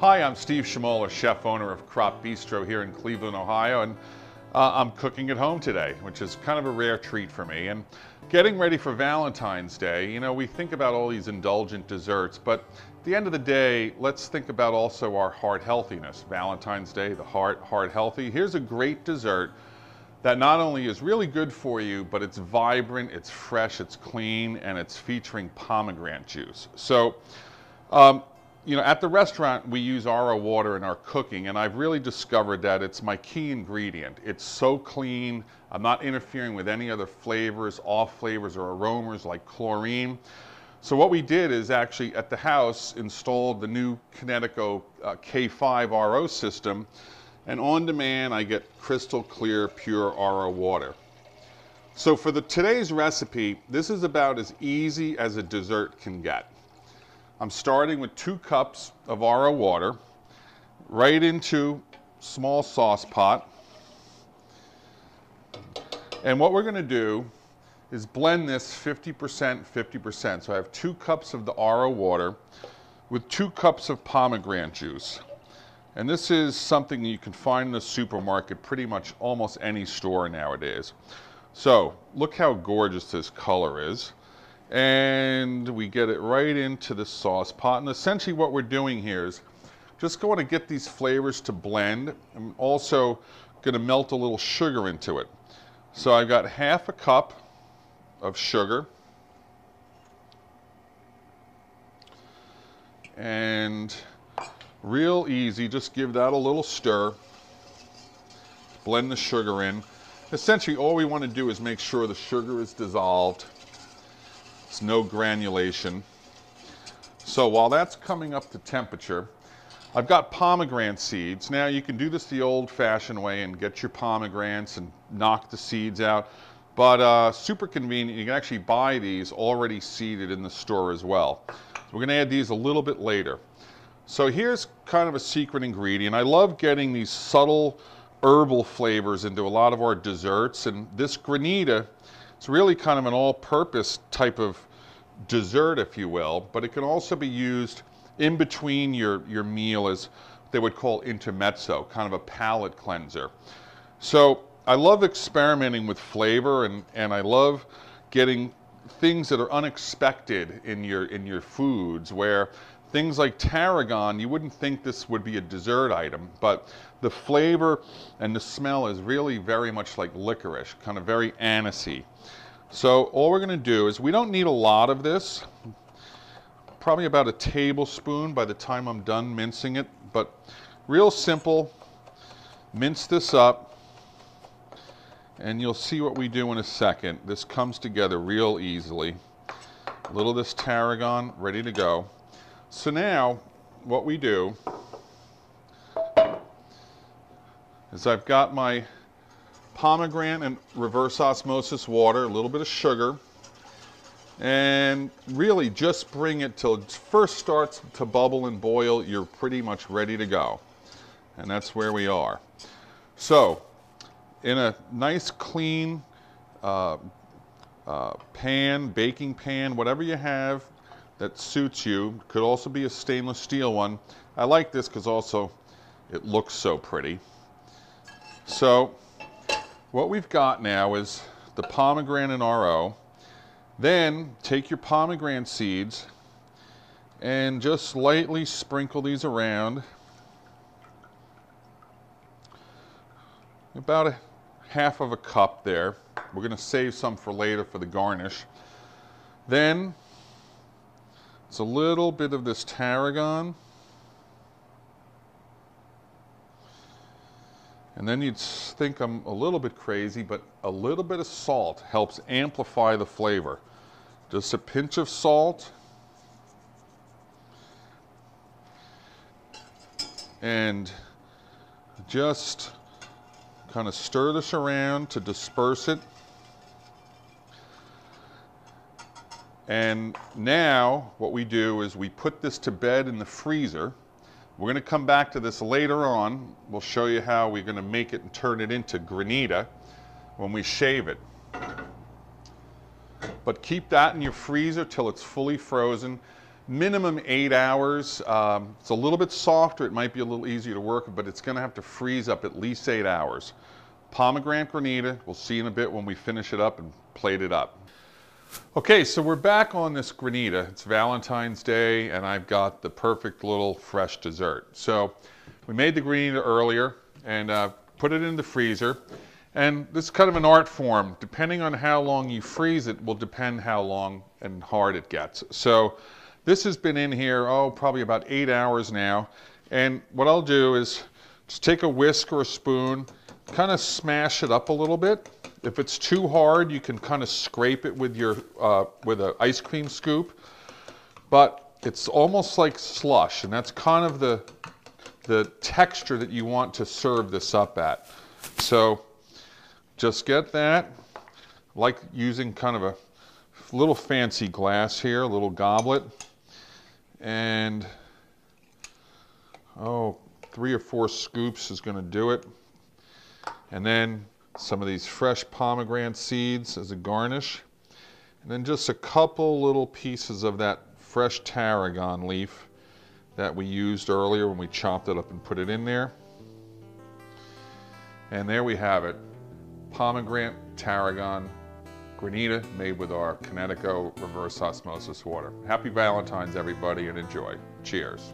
Hi, I'm Steve Schimoler, chef owner of Crop Bistro here in Cleveland, Ohio, and I'm cooking at home today, which is kind of a rare treat for me. And getting ready for Valentine's Day, you know, we think about all these indulgent desserts, but at the end of the day, let's think about also our heart healthiness. Valentine's Day, the heart healthy. Here's a great dessert that not only is really good for you, but it's vibrant, it's fresh, it's clean, and it's featuring pomegranate juice. So, you know, at the restaurant, we use RO water in our cooking, and I've really discovered that it's my key ingredient. It's so clean. I'm not interfering with any other flavors, off flavors, or aromas like chlorine. So what we did is actually at the house installed the new Kinetico K5 RO system, and on demand I get crystal clear, pure RO water. So for today's recipe, this is about as easy as a dessert can get. I'm starting with 2 cups of RO water, right into small sauce pot. And what we're going to do is blend this 50%, 50%. So I have 2 cups of the RO water with 2 cups of pomegranate juice. And this is something you can find in the supermarket, pretty much almost any store nowadays. So look how gorgeous this color is. And we get it right into the sauce pot. And essentially what we're doing here is just going to get these flavors to blend. I'm also going to melt a little sugar into it. So I've got half a cup of sugar. And real easy, just give that a little stir. Blend the sugar in. Essentially all we want to do is make sure the sugar is dissolved. It's no granulation. So while that's coming up to temperature, I've got pomegranate seeds. Now you can do this the old-fashioned way and get your pomegranates and knock the seeds out, but super convenient. You can actually buy these already seeded in the store as well. So we're going to add these a little bit later. So here's kind of a secret ingredient. I love getting these subtle herbal flavors into a lot of our desserts, and this Granita, it's really kind of an all-purpose type of dessert, if you will, but it can also be used in between your meal as they would call intermezzo, kind of a palate cleanser. So I love experimenting with flavor, and I love getting things that are unexpected in your foods, where things like tarragon, you wouldn't think this would be a dessert item, but the flavor and the smell is really very much like licorice, kind of very anisey. So all we're going to do is, we don't need a lot of this, probably about a tablespoon by the time I'm done mincing it, but real simple. Mince this up, and you'll see what we do in a second. This comes together real easily. A little of this tarragon, ready to go. So now what we do is I've got my pomegranate and reverse osmosis water, a little bit of sugar, and really just bring it till it first starts to bubble and boil. You're pretty much ready to go. And that's where we are. So in a nice clean pan, baking pan, whatever you have that suits you. Could also be a stainless steel one. I like this because also it looks so pretty. So what we've got now is the pomegranate RO. Then take your pomegranate seeds and just lightly sprinkle these around. About a half of a cup there. We're going to save some for later for the garnish. Then it's a little bit of this tarragon. And then you'd think I'm a little bit crazy, but a little bit of salt helps amplify the flavor. Just a pinch of salt. And just kind of stir this around to disperse it. And now what we do is we put this to bed in the freezer. We're going to come back to this later on. We'll show you how we're going to make it and turn it into Granita when we shave it. But keep that in your freezer till it's fully frozen. Minimum 8 hours. It's a little bit softer. It might be a little easier to work with, but it's going to have to freeze up at least 8 hours. Pomegranate Granita. We'll see in a bit when we finish it up and plate it up. Okay, so we're back on this Granita. It's Valentine's Day, and I've got the perfect little fresh dessert. So we made the Granita earlier and put it in the freezer. And this is kind of an art form. Depending on how long you freeze it will depend how long and hard it gets. So this has been in here, probably about 8 hours now. And what I'll do is just take a whisk or a spoon, kind of smash it up a little bit. If it's too hard, you can kind of scrape it with your with an ice cream scoop. But it's almost like slush, and that's kind of the texture that you want to serve this up at. So just get that. I like using kind of a little fancy glass here, a little goblet. And 3 or 4 scoops is going to do it. And then some of these fresh pomegranate seeds as a garnish. And then just a couple little pieces of that fresh tarragon leaf that we used earlier when we chopped it up and put it in there. And there we have it. Pomegranate tarragon Granita made with our Kinetico reverse osmosis water. Happy Valentine's, everybody, and enjoy. Cheers.